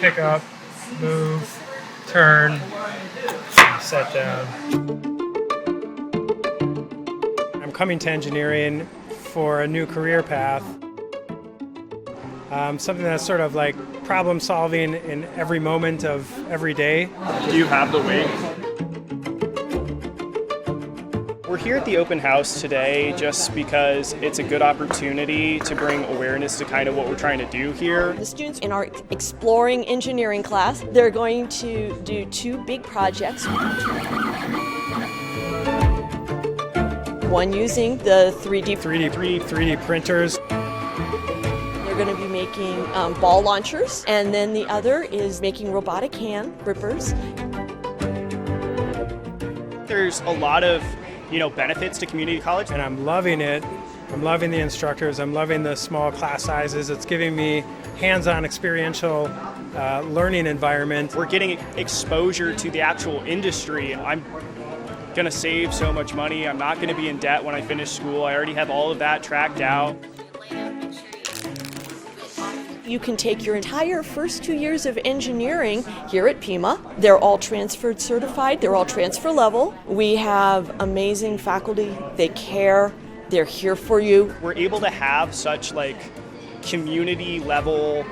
pick up, move, turn, set down. I'm coming to engineering for a new career path. Something that's sort of like problem solving in every moment of every day. Do you have the weight? We're here at the open house today just because it's a good opportunity to bring awareness to kind of what we're trying to do here. The students in our Exploring Engineering class, they're going to do two big projects. One using the 3D printers. They're going to be making ball launchers, and then the other is making robotic hand grippers. There's a lot of benefits to community college. And I'm loving it. I'm loving the instructors. I'm loving the small class sizes. It's giving me hands-on experiential learning environment. We're getting exposure to the actual industry. I'm going to save so much money. I'm not going to be in debt when I finish school. I already have all of that tracked out. You can take your entire first 2 years of engineering here at Pima. They're all transferred certified. They're all transfer level. We have amazing faculty. They care. They're here for you. We're able to have such community level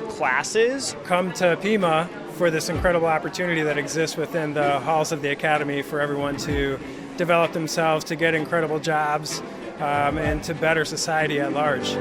classes. Come to Pima for this incredible opportunity that exists within the halls of the academy for everyone to develop themselves, to get incredible jobs, and to better society at large.